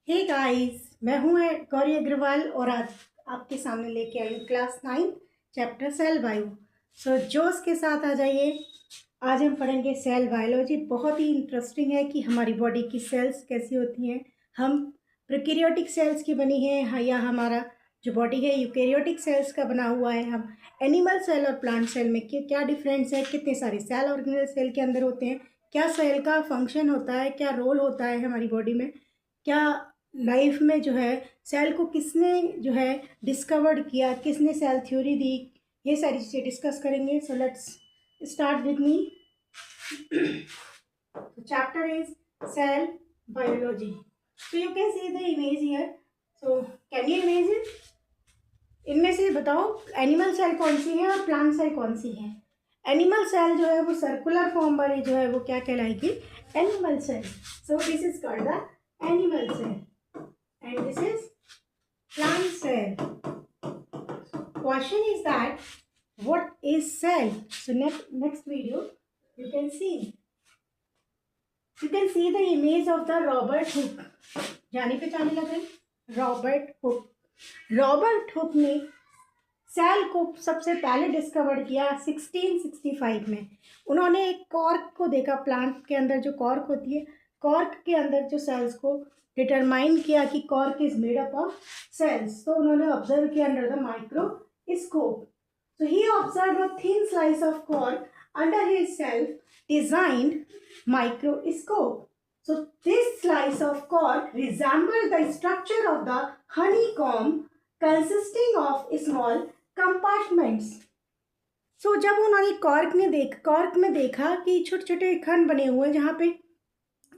Hey guys, मैं हूँ गौरी अग्रवाल और आज आपके सामने लेके आई हूँ क्लास 9 चैप्टर सेल बायो। सो जोश के साथ आ जाइए। आज हम पढ़ेंगे सेल बायोलॉजी। बहुत ही इंटरेस्टिंग है कि हमारी बॉडी की सेल्स कैसी होती हैं। हम प्रोकैरियोटिक सेल्स की बनी है या हमारा जो बॉडी है यूकैरियोटिक सेल्स का बना हुआ है। हम एनिमल सेल और प्लांट सेल में क्या डिफरेंस है, कितने सारे सेल ऑर्गेनेल सेल के अंदर होते हैं, क्या सेल का फंक्शन होता है, क्या रोल होता है हमारी बॉडी में, क्या लाइफ में जो है सेल को किसने जो है डिस्कवर्ड किया, किसने सेल थ्योरी दी, ये सारी चीज़ें डिस्कस करेंगे। So let's start with me. Chapter is cell biology. So you can see the image here. So can you imagine? इनमें से बताओ एनिमल सेल कौन सी है और प्लांट सेल कौन सी है। एनिमल सेल जो है वो सर्कुलर फॉर्म वाली जो है वो क्या कहलाएगी? Animal cell. So this is called the animal cell and this is plant cell. Question is that what is cell? So next video you can see the image of the Robert Hooke. जाने पहचाने लग रहे Robert Hooke. Robert Hooke ने cell को सबसे पहले discover किया 1665 में। उन्होंने एक कॉर्क को देखा, प्लांट के अंदर जो कॉर्क होती है, कॉर्क के अंदर जो सेल्स को डिटरमाइन किया कि cork is made up of cells. तो उन्होंने ऑब्जर्व किया under the microscope. So he observe a thin slice of cork under his self designed microscope. So this slice of cork resembled the structure of the honeycomb consisting of small compartments. So जब उन्होंने cork में देखा कि छोटे छोटे खंड बने हुए हैं जहाँ पे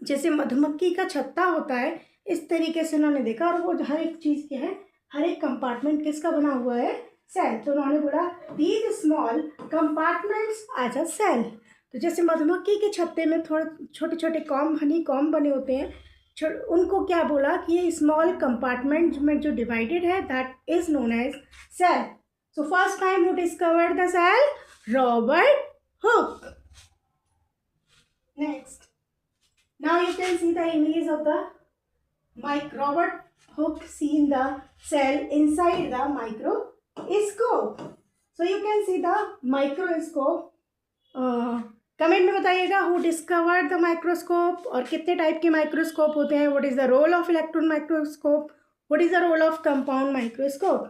जैसे मधुमक्खी का छत्ता होता है, इस तरीके से उन्होंने देखा। और वो हर एक चीज़ के है, हर एक कंपार्टमेंट किसका बना हुआ है? सेल। तो उन्होंने बोला these small compartments as a cell. तो जैसे मधुमक्खी के छत्ते में थोड़े छोटे छोटे हनी कॉम बने होते हैं, उनको क्या बोला कि ये स्मॉल कंपार्टमेंट में जो डिवाइडेड है that is known as cell. So first time who discovered the cell? Robert Hooke. Next, now you can see the image of the Robert Hooke seen the cell inside the microscope. So you can see the microscope. Comment में बताइएगा who discovered the microscope और कितने type के microscope होते हैं। What is the role of electron microscope, what is the role of compound microscope.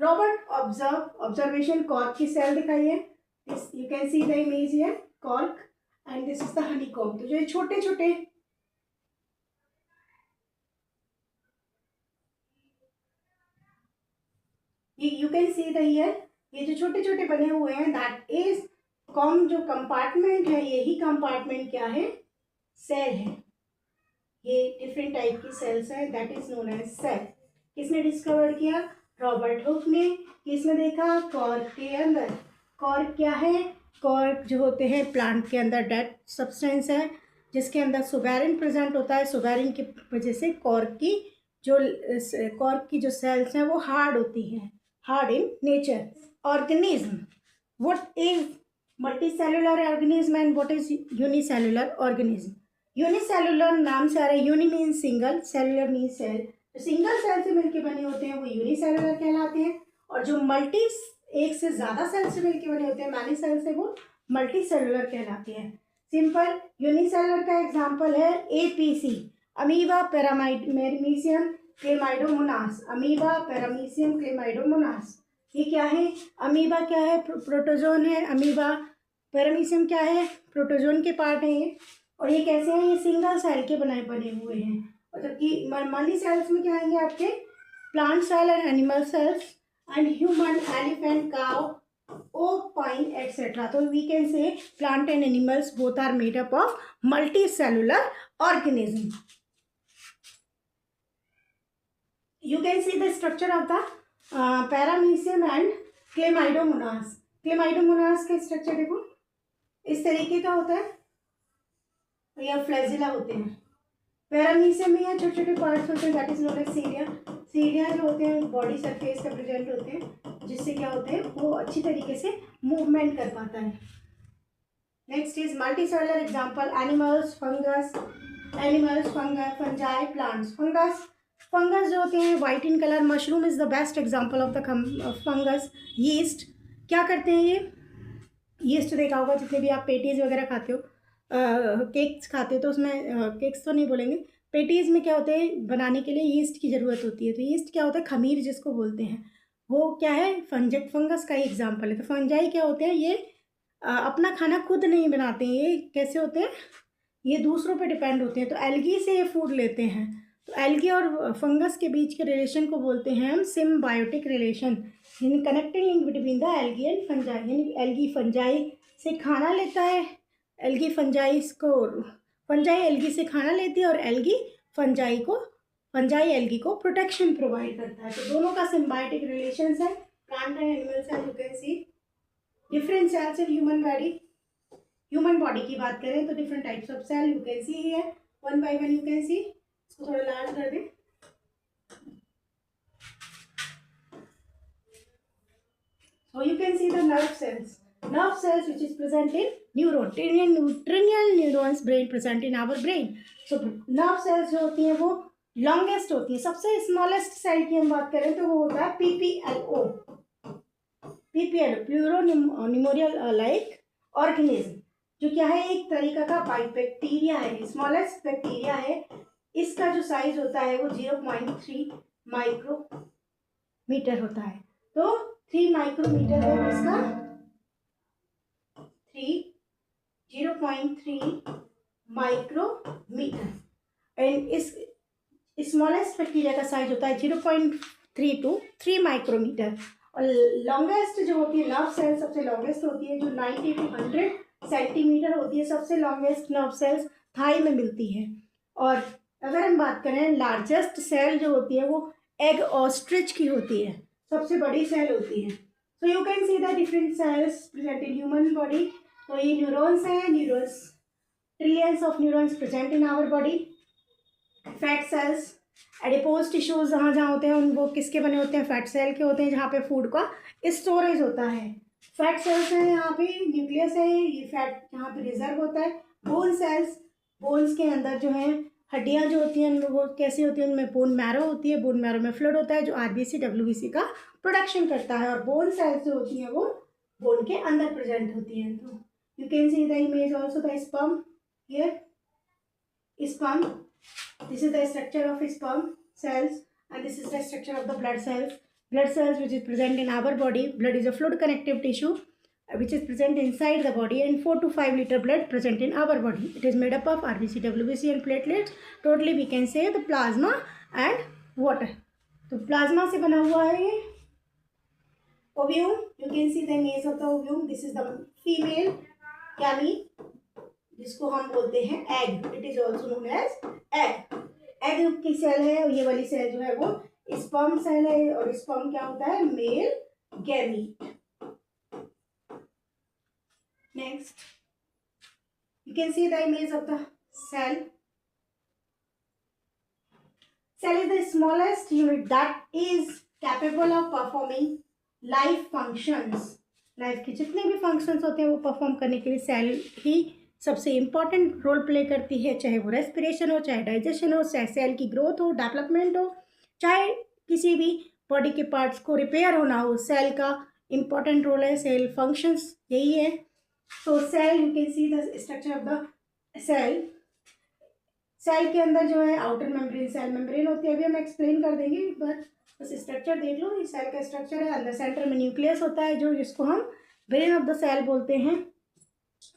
Robert observation cork की cell दिखाई है। You can see the image here, cork and this is the honeycomb. तो जो छोटे छोटे you can see the here, ये जो छोटे छोटे बने हुए हैं दैट इज कॉम, जो कंपार्टमेंट है यही कंपार्टमेंट क्या है? सेल है। ये डिफरेंट टाइप की सेल्स है, that is known as cell. किसने डिस्कवर किया? रॉबर्ट हुक ने। किसने देखा? कॉर्क के अंदर। कॉर्क क्या है? कॉर्क जो होते हैं प्लांट के अंदर डेड सब्सटेंस है जिसके अंदर सुबेरिन प्रेजेंट होता है। सुबेरिन की वजह से कॉर्क की जो सेल्स हैं वो हार्ड होती हैं, hard in nature. Organism, what is multicellular organism and what is unicellular organism. Unicellular नाम से आ रहा है, uni means single, cellular means cell. जो सिंगल सेल से मिलकर बने होते हैं वो यूनिसेलुलर कहलाते हैं, और जो मल्टी एक से ज़्यादा सेल से मिलकर बने होते हैं, मैनी सेल से, वो मल्टी सेलुलर कहलाते हैं। सिंपल यूनिसेलुलर का एग्जाम्पल है APC, amoeba paramecium Chlamydomonas. Amoeba paramecium Chlamydomonas ये क्या है? अमीबा क्या है? प्रोटोजोन है। अमीबा पैरामीशियम क्या है? प्रोटोजोन के पार्ट है ये। और ये कैसे हैं? ये सिंगल सेल के बने हुए हैं। और जबकि मल्टी सेल्स में क्या आएंगे आपके? Plant cell and animal cells and human, elephant, cow, oak, pine, etc. So we can say plant and animals both are made up of multicellular organism. You can see the structure of the paramecium and Chlamydomonas. Chlamydomonas का structure देखो, इस तरीके का होता है, या flagella होते हैं। पैरामीशियम में यहाँ छोटे छोटे पार्ट्स होते हैं, दैट इज नोन एज सीलिया। सीलिया जो होते हैं बॉडी सरफेस पे प्रेजेंट होते हैं, जिससे क्या होते हैं वो अच्छी तरीके से मूवमेंट कर पाता है। Next is multicellular example animals, fungus, animals, fungi, plants. Fungus जो होते हैं white in colour, mushroom is the best example of the fungus. Yeast क्या करते हैं ये? यीस्ट देखा होगा, जितने भी आप पेटीज वगैरह खाते हो, केक्स खाते हो, तो उसमें केक्स तो नहीं बोलेंगे, पेटीज में क्या होते हैं, बनाने के लिए यीस्ट की ज़रूरत होती है। तो यीस्ट क्या होता है? खमीर जिसको बोलते हैं, वो क्या है? फंगस का ही एग्जाम्पल है। तो फंजाई क्या होते हैं? ये अपना खाना खुद नहीं बनाते हैं। ये कैसे होते हैं? ये दूसरों पे डिपेंड होते हैं। तो एल्गी से ये फूड लेते हैं। तो एल्गी और फंगस के बीच के रिलेशन को बोलते हैं हम सिम्बायोटिक रिलेशन, यानी connecting link between the algae and fungi. यानी एल्गी फंजाई से खाना लेता है, एल्गी फंजाई एल्गी से खाना लेती है, और फंजाई एल्गी को प्रोटेक्शन प्रोवाइड करता है। तो दोनों का सिम्बायोटिक रिलेशन है। Plant and animal cell, you can see different cells in human body की बात करें तो different types of cell you can see here, one by one you can see. इसको थोड़ा लार्ज कर दें। So you can see the nerve cells which is present in neuron, trillion neurons brain present in our brain. So nerve cells जो होती हैं वो longest होती है। सबसे smallest cell की हम बात करें तो वो होता है PPLO, प्लूरोनिमोरियल लाइक ऑर्गेनिज्म, जो क्या है? एक तरीका का बैक्टीरिया है, स्मॉलेस्ट बैक्टीरिया है। इसका जो साइज होता है वो 0.3 माइक्रोमीटर होता है। तो 3 माइक्रोमीटर है इसका, 0.3 माइक्रोमीटर। एंड इस स्मॉलेस्ट बैक्टीरिया का साइज होता है 0.3 to 3 माइक्रोमीटर। और लॉन्गेस्ट जो होती है नर्व सेल, सबसे लॉन्गेस्ट होती है जो 90 to 100 सेंटीमीटर होती है। सबसे लॉन्गेस्ट नर्व सेल्स थाई में मिलती है। और अगर हम बात करें लार्जेस्ट सेल जो होती है वो एग ऑस्ट्रिच की होती है, सबसे बड़ी सेल होती है। So you can see the different cells present in human body. तो ये न्यूरॉन्स हैं, trillions of neurons present in our body. Fat cells, adipose tissues जहाँ होते हैं वो किसके बने होते हैं? फैट सेल के होते हैं, जहाँ पे फूड का स्टोरेज होता है। फैट सेल्स हैं, यहाँ पे न्यूक्लियस है, ये फैट यहाँ पे रिजर्व होता है। बोन सेल्स, बोन्स के अंदर जो है हड्डियाँ जो होती हैं वो कैसी होती हैं? उनमें बोन मैरो होती है, बोन मैरो में फ्लूइड होता है जो आरबीसी डब्ल्यूबीसी का प्रोडक्शन करता है। और बोन सेल्स जो होती हैं वो बोन के अंदर प्रेजेंट होती हैं। तो you can see the image also the sperm here, sperm, this is the structure of sperm cells and this is the structure of the blood cells which is present in our body. Blood is a fluid connective tissue which is present inside the body, and 4 to 5 liter blood present in our body. It is made up of RBC, WBC and platelets. Totally we can say the plasma and water. तो plasma से बना हुआ है ये ovum, you can see the image of the ovum. This is the female gamete जिसको हम बोलते हैं egg, it is also known as egg. Egg की सेल है, और ये वाली सेल जो है वो स्पर्म सेल है, और स्पर्म क्या होता है? Male gamete. Next you can see the image of the cell. Cell is the smallest unit that is capable of performing life functions. Life के जितने भी फंक्शंस होते हैं वो परफॉर्म करने के लिए सेल ही सबसे इम्पॉर्टेंट रोल प्ले करती है। चाहे वो रेस्पिरेशन हो, चाहे डाइजेशन हो, चाहे सेल की ग्रोथ हो, डेवलपमेंट हो, चाहे किसी भी बॉडी के पार्ट्स को रिपेयर होना हो, सेल का इम्पॉर्टेंट रोल है। सेल फंक्शंस यही है। तो cell, you can see the structure of the cell. Cell के अंदर जो है आउटर मेम्ब्रेन, सेल मेम्ब्रेन होती है, अभी हम एक्सप्लेन कर देंगे, एक बार बस स्ट्रक्चर देख लो। ये सेल का स्ट्रक्चर है। अंदर सेंटर में न्यूक्लियस होता है जो जिसको हम ब्रेन ऑफ द सेल बोलते हैं।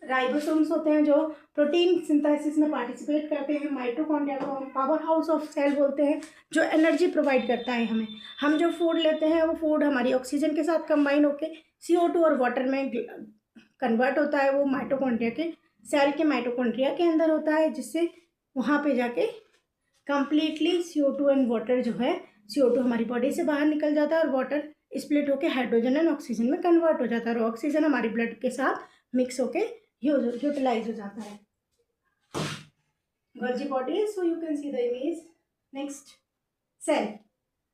राइबोसोम्स होते हैं जो प्रोटीन सिंथेसिस में पार्टिसिपेट करते हैं। माइटोकॉन्ड्रिया को हम पावर हाउस ऑफ सेल बोलते हैं, जो एनर्जी प्रोवाइड करता है हमें। हम जो फूड लेते हैं वो फूड हमारी ऑक्सीजन के साथ कंबाइन होकर CO2 और वाटर में कन्वर्ट होता है। वो माइटोकॉन्ड्रिया के सेल के माइटोकॉन्ड्रिया के अंदर होता है, जिससे वहाँ पे जाके कंप्लीटली CO2 एंड वाटर जो है, CO2 हमारी बॉडी से बाहर निकल जाता है और वाटर स्प्लिट होकर हाइड्रोजन एंड ऑक्सीजन में कन्वर्ट हो जाता है, और ऑक्सीजन हमारी ब्लड के साथ मिक्स होके यूटिलाइज हो जाता है। Golgi body, so you can see the image. Next cell,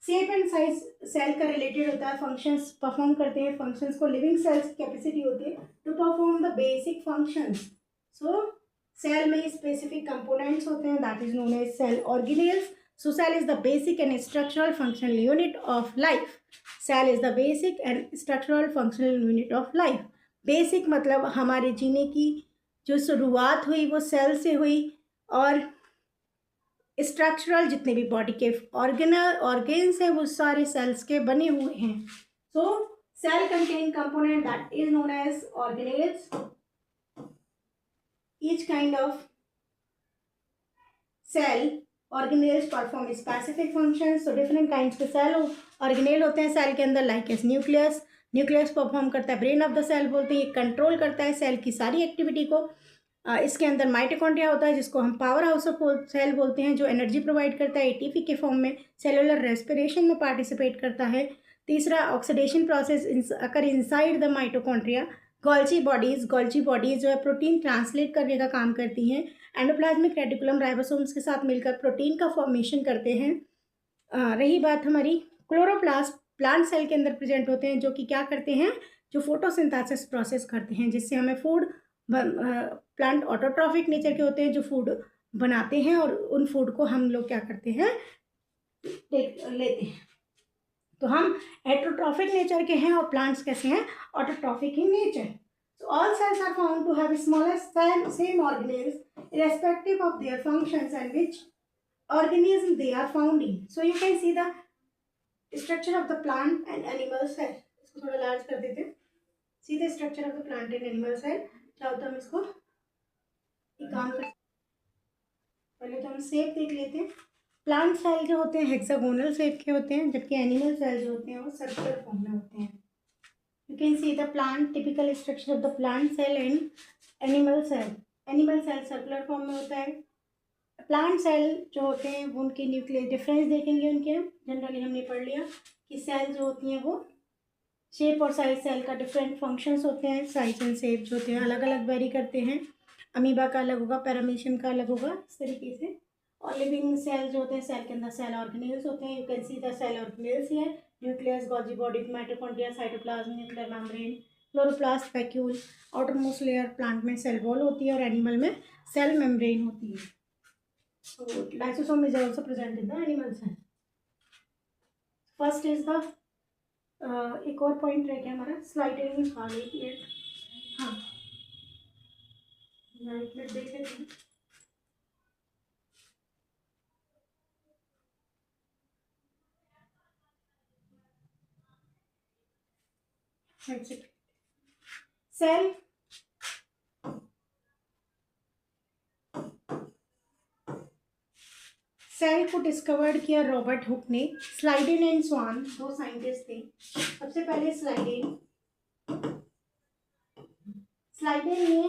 shape and size cell का रिलेटेड होता है। फंक्शंस परफॉर्म करते हैं, फंक्शंस को लिविंग सेल्स की कैपेसिटी होती है to perform the basic functions. So cell में स्पेसिफिक कंपोनेंट्स होते हैं, that is known as cell organelles. So cell is the basic and structural functional unit of life. Cell is the basic and structural functional unit of life. Basic मतलब हमारे जीने की जो शुरुआत हुई वो सेल से हुई, और स्ट्रक्चरल जितने भी बॉडी के ऑर्गेन्स हैं वो सारे सेल्स के बने हुए हैं. So cell contain component that is known as organelles. Each kind of cell organelles perform specific functions. So different kinds के cell organelle होते हैं सेल के अंदर, like S nucleus. Nucleus perform करता है ब्रेन ऑफ द सेल बोलते हैं, ये कंट्रोल करता है सेल की सारी एक्टिविटी को. इसके अंदर माइटोकॉन्ड्रिया होता है जिसको हम पावर हाउस ऑफ सेल बोलते हैं, जो एनर्जी प्रोवाइड करता है एटीपी के फॉर्म में, सेलुलर रेस्पिरेशन में पार्टिसिपेट करता है. तीसरा, oxidation process occur inside the mitochondria. Golgi bodies जो है प्रोटीन ट्रांसलेट करने का काम करती हैं. एंडोप्लाज्मिक रेटिकुलम राइबोसोम्स के साथ मिलकर प्रोटीन का फॉर्मेशन करते हैं. रही बात हमारी क्लोरोप्लास्ट, प्लांट सेल के अंदर प्रेजेंट होते हैं, जो कि क्या करते हैं, जो फोटोसिंथेसिस प्रोसेस करते हैं जिससे हमें फूड, प्लांट ऑटोट्रॉफिक नेचर के होते हैं जो फूड बनाते हैं, और उन फूड को हम लोग क्या करते हैं, लेते हैं. तो हम हेटरोट्रॉफिक नेचर के हैं और प्लांट्स कैसे हैं, autotrophic in nature. So all cells are found to have smallest same organelles irrespective of their functions and which organism they are found in. So you can see the structure of the plant and animal cell. इसको थोड़ा large कर देते हैं. See the structure of the plant and animal cell. चाहो तो हम इसको एक काम कर, पहले तो हम शेप देख लेते हैं. प्लांट सेल जो होते हैं हेक्सागोनल शेप के होते हैं, जबकि एनिमल सेल जो होते हैं वो सर्कुलर फॉर्म में होते हैं. You can see the plant typical structure of the plant cell and animal cell. Animal cell circular form में होता है. प्लांट सेल जो होते हैं वो उनके न्यूक्लियर डिफरेंस देखेंगे. उनके जनरली हमने पढ़ लिया कि सेल जो होती हैं वो शेप और साइज, सेल का डिफरेंट फंक्शंस होते हैं. साइज एंड शेप जो होते हैं अलग अलग वेरी करते हैं. अमीबा का अलग होगा, पैरामीशियम का अलग होगा, इस तरीके से. और लिविंग सेल जो होते हैं सेल के अंदर सेल ऑर्गेनेल्स होते हैं. You can see the cell organelles here. Nucleus, Golgi body, mitochondria, cytoplasm, nuclear membrane, chloroplast, vacuole. Outermost layer plant में सेल वॉल होती है और एनिमल में सेल मेम्ब्रेन होती है. So lysosome is also present in the animal cell. First is the एक और point रह गया हमारा स्लाइडिंग वाले. एक मिनट, हाँ एक मिनट देख लेते हैं. सेल सेल को डिस्कवर्ड किया रॉबर्ट हुक ने. स्लाइडेन एंड स्वान दो साइंटिस्ट थे. सबसे पहले स्लाइडेन ने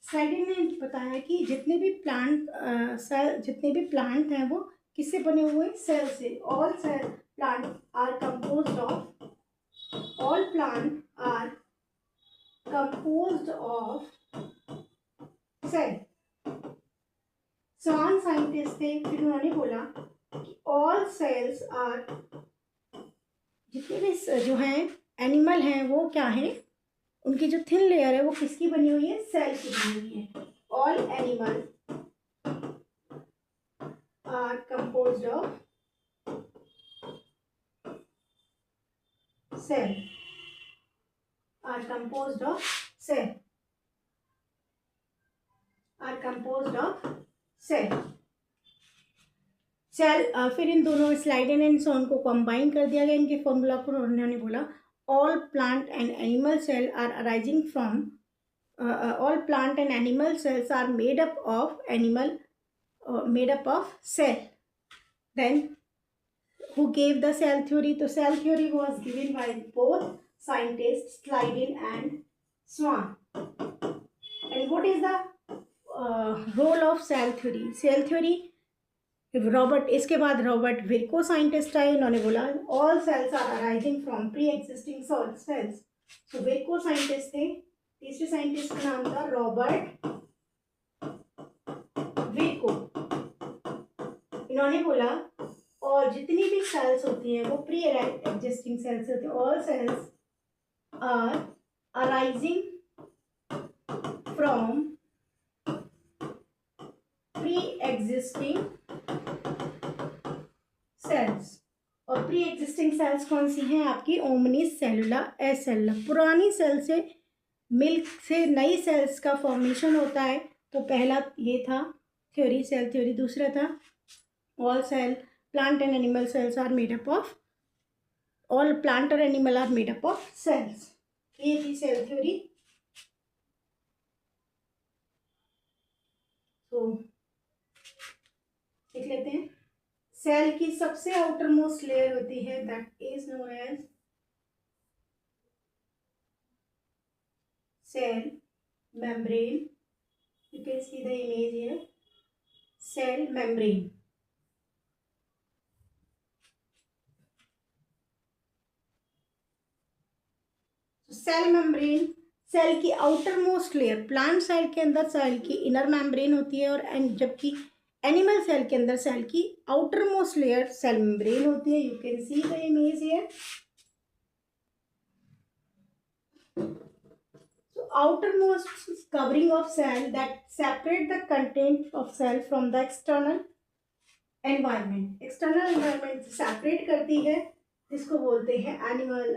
स्लाइडेन ने बताया कि जितने भी प्लांट हैं वो किससे बने हुए, सेल से. All plant are composed of cell. Schwann scientist थे. फिर उन्होंने बोला कि ऑल सेल्स आर, जितने भी जो हैं एनिमल हैं वो क्या है, उनकी जो थिन लेयर है वो किसकी बनी हुई है, सेल की बनी हुई है. All animal are composed of cell. Cell. फिर इन दोनों स्लाइडेन एंड स्वान को कंबाइन कर दिया गया इनके फॉर्मूला को. उन्होंने बोला all plant and animal cells are arising from all plant and animal cells are made up of cell. Then who gave the cell theory? So cell theory was given by both scientists Slidin and Swan. And what is the role of cell theory? Robert, इसके बाद Robert Virchow scientist आए. उन्होंने बोला all cells are arising from pre existing cells. So Virchow scientist थे. तीसरे scientist का नाम था रॉबर्ट विर्को. इन्होंने बोला और जितनी भी सेल्स होती हैं वो प्री एग्जिस्टिंग सेल्स होती हैं. All cells are arising from pre existing cells. और प्री एग्जिस्टिंग सेल्स कौन सी हैं आपकी? ओमनी सेलुला एसेलुला. पुरानी सेल से मिल्क से नई सेल्स का फॉर्मेशन होता है. तो पहला ये था थ्योरी, सेल थ्योरी. दूसरा था all cell plant and animal cells are made up of, all plant और animal are made up of cells. ये थी सेल थ्योरी. तो देख लेते हैं. सेल की सबसे आउटर मोस्ट लेयर होती है that is known as cell membrane. You can see the image here. Cell membrane. So cell membrane, cell की outer most layer. Plant cell के अंदर सेल की इनर मेम्ब्रेन होती है, और जबकि एनिमल सेल के अंदर सेल की outer most layer cell membrane होती है. You can see the image here. Outermost covering of cell that separate the content of cell from the external environment. External environment separate करती है, जिसको बोलते हैं animal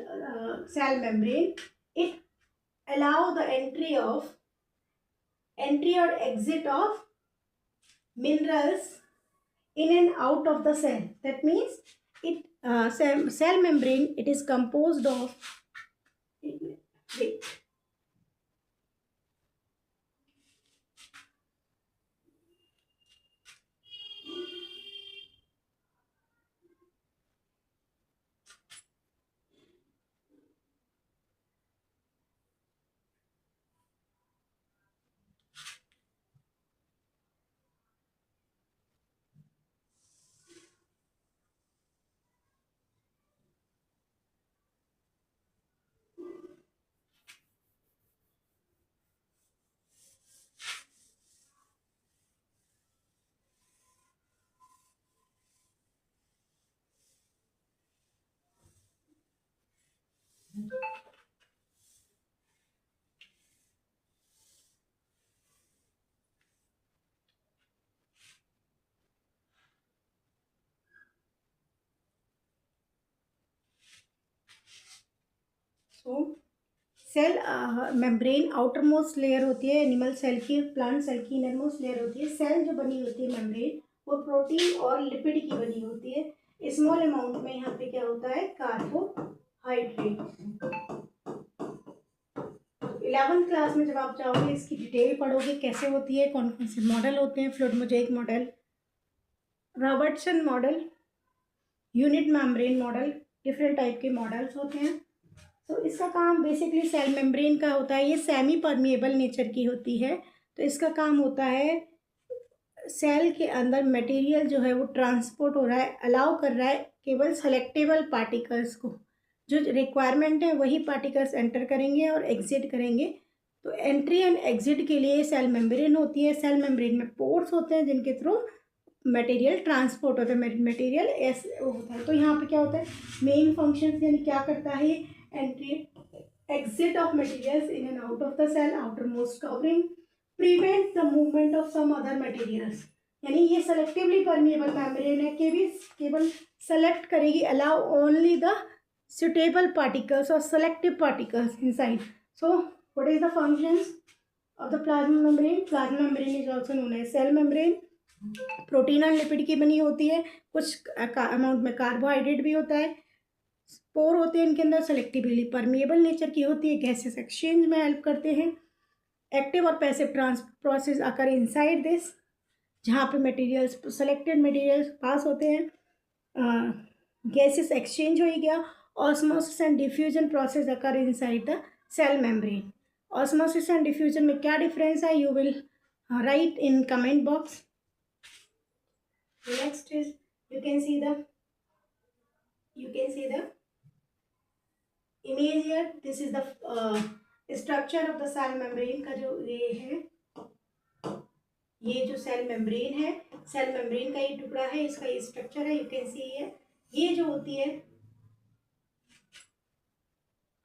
cell membrane. It allow the entry or exit of minerals in and out of the cell. That means it cell membrane, it is composed of cell membrane outer most layer होती है animal cell की. Plant cell की inner most layer होती है. Cell जो बनी होती है मेम्ब्रेन, वो प्रोटीन और लिपिड की बनी होती है. स्मॉल अमाउंट में यहाँ पे क्या होता है? कार्बोहाइड्रेट. 11th क्लास में जब आप जाओगे इसकी डिटेल पढ़ोगे कैसे होती है, कौन कौन से मॉडल होते हैं. Fluid mosaic model, Robertson model, unit membrane model, different type के मॉडल्स होते हैं. तो इसका काम बेसिकली सेल मेम्ब्रेन का होता है. ये सेमी परमिएबल नेचर की होती है. तो इसका काम होता है सेल के अंदर मटेरियल जो है वो ट्रांसपोर्ट हो रहा है, अलाउ कर रहा है केवल सेलेक्टेबल पार्टिकल्स को. जो रिक्वायरमेंट है वही पार्टिकल्स एंटर करेंगे और एग्जिट करेंगे. तो एंट्री एंड एग्जिट के लिए सेल मेम्ब्रेन होती है. सेल मेम्ब्रेन में पोर्स होते हैं जिनके थ्रू मटेरियल ट्रांसपोर्ट होता है, मटेरियल ऐसे होता है. तो यहाँ पे क्या होता है? मेन फंक्शन यानी क्या करता है? Entry exit of materials in and out of the cell outermost covering, prevent the movement of some other materials. यानी ये selectively permeable membrane है कि भी केवल select करेगी, allow only the suitable particles or selective particles inside. So what is the functions of the plasma membrane? Plasma membrane is also known as cell membrane. Protein और lipid की बनी होती है. कुछ अमाउंट में कार्बोहाइड्रेट भी होता है. स्पोर होते हैं इनके अंदर. सेलेक्टिवली परमिएबल नेचर की होती है. गैसेस एक्सचेंज में हेल्प करते हैं. एक्टिव और passive process occur inside this, जहाँ पे मटेरियल्स सेलेक्टेड मटेरियल्स पास होते हैं. गैसेस एक्सचेंज हो गया. Osmosis and diffusion process occur inside the cell membrane. Osmosis and diffusion में क्या डिफरेंस है? You will write in comment box. Next is you can see the image here. This is the structure of the cell membrane का जो ये है, ये जो cell membrane है सेल मेम्ब्रेन का ये टुकड़ा है, इसका ये स्ट्रक्चर है, यू कैन सी है। ये जो होती है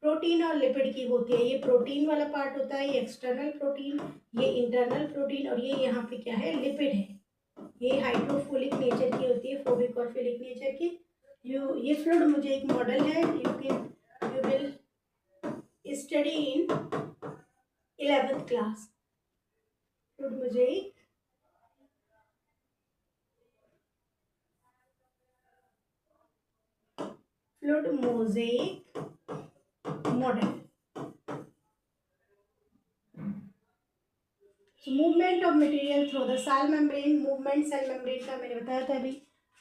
प्रोटीन और लिपिड की होती है, ये प्रोटीन वाला पार्ट होता है, ये एक्सटर्नल प्रोटीन, ये इंटरनल प्रोटीन, और ये यहाँ पे क्या है, लिपिड है। ये हाइड्रोफिलिक नेचर की होती है, फोबिक और फिलिक नेचर की। ये फ्लूइड मुझे एक मॉडल है, you will study in 11th class. Fluid मुझे fluid mosaic model. Movement of material through the cell membrane. Movement cell membrane का मैंने बताया था अभी।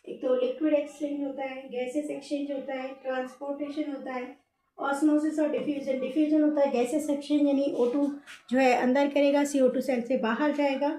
एक तो लिक्विड एक्सचेंज होता है, गैसेस एक्सचेंज होता है, ट्रांसपोर्टेशन होता है, ऑस्मोसिस और डिफ्यूजन। डिफ्यूजन होता है गैसेस एक्सचेंज, यानी O2 जो है अंदर करेगा, CO2 सेल से बाहर जाएगा।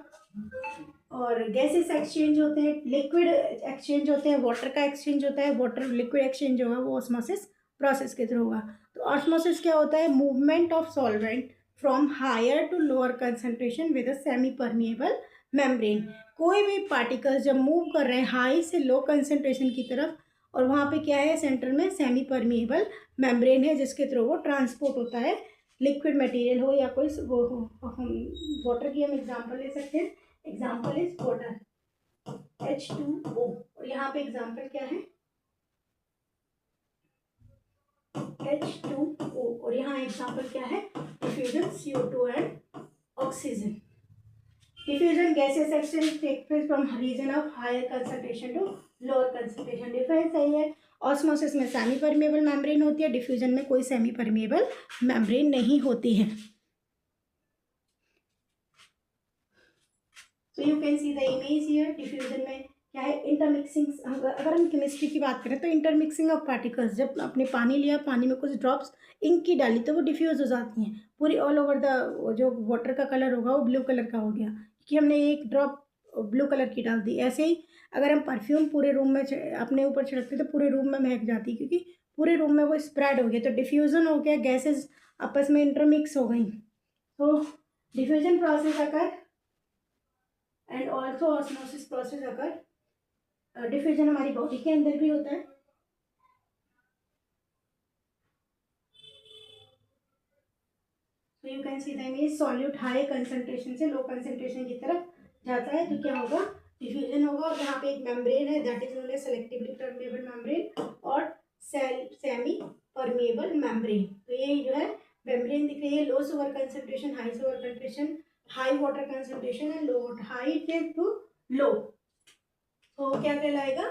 और गैसेस एक्सचेंज होते हैं, लिक्विड एक्सचेंज होते हैं, वाटर का एक्सचेंज होता है। वाटर लिक्विड एक्सचेंज होगा वो ऑस्मोसिस प्रोसेस के थ्रू होगा। तो ऑस्मोसिस क्या होता है, movement of solvent from higher to lower concentration with a semi permeable membrane. कोई भी पार्टिकल्स जब मूव कर रहे हैं हाई से लो कंसंट्रेशन की तरफ, और वहाँ पे क्या है, सेंटर में सेमी परमिएबल मेम्ब्रेन है जिसके थ्रू वो ट्रांसपोर्ट होता है। लिक्विड मटेरियल हो या कोई वो हो, हम वाटर की हम एग्जांपल ले सकते हैं। एग्जाम्पल इज वाटर H2O, और यहाँ पे एग्जाम्पल क्या है, H2O, और यहाँ एग्जाम्पल क्या है, diffusion CO2 and oxygen. Diffusion gases exchange take place from region of higher concentration to lower concentration. Difference सही है, ऑस्मोसिस में सेमी परमिएबल मेम्ब्रेन होती है, डिफ्यूजन में कोई सेमी परमिएबल मेम्ब्रेन नहीं होती है। तो you can see the image here. Diffusion में क्या है, इंटरमिक्सिंग। अगर हम केमिस्ट्री की बात करें तो इंटरमिक्सिंग ऑफ पार्टिकल्स, जब आपने पानी लिया, पानी में कुछ ड्रॉप्स इंक की डाली तो वो डिफ्यूज हो जाती हैं पूरी ऑल ओवर द, जो वाटर का कलर होगा वो ब्लू कलर का हो गया क्योंकि हमने एक ड्रॉप ब्लू कलर की डाल दी। ऐसे ही अगर हम परफ्यूम पूरे रूम में अपने ऊपर छिड़कते तो पूरे रूम में महक जाती, क्योंकि पूरे रूम में वो स्प्रेड हो गया। तो डिफ्यूजन हो गया, गैसेज आपस में इंटरमिक्स हो गई। तो डिफ्यूजन प्रोसेस अगर एंड ऑल्सो ऑस्मोसिस प्रोसेस अगर डिफ्यूजन हमारी बॉडी के अंदर भी होता है। तो you can see the image, solute high concentration से लो कंसंट्रेशन की तरफ जाता है तो क्या होगा, डिफ्यूजन होगा। और यहाँ पे एक मेम्ब्रेन है that is known as selectively permeable membrane और सेमी परमिएबल मेम्ब्रेन। तो ये जो है मेम्ब्रेन दिख रही है, low sugar concentration, high sugar concentration, high water concentration and low water, high to low. तो क्या कहलाएगा,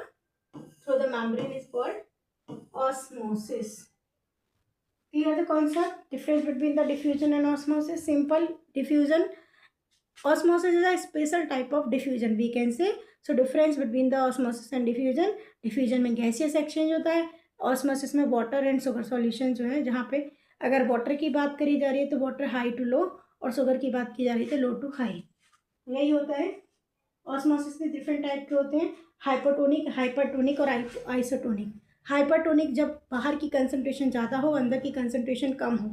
so the membrane is called osmosis. Clear the concept? Difference between the diffusion and osmosis. Simple. Diffusion, osmosis is a special type of diffusion we can say. So difference between the osmosis and diffusion, diffusion में gaseous exchange होता है, osmosis में water and sugar solution जो है, जहाँ पे अगर water की बात करी जा रही है तो water high to low और sugar की बात की जा रही है तो low to high। यही होता है। ऑस्मोसिस में डिफरेंट टाइप के होते हैं, हाइपोटोनिक, हाइपरटोनिक और आइसोटोनिक। हाइपरटोनिक जब बाहर की कंसंट्रेशन ज़्यादा हो, अंदर की कंसंट्रेशन कम हो,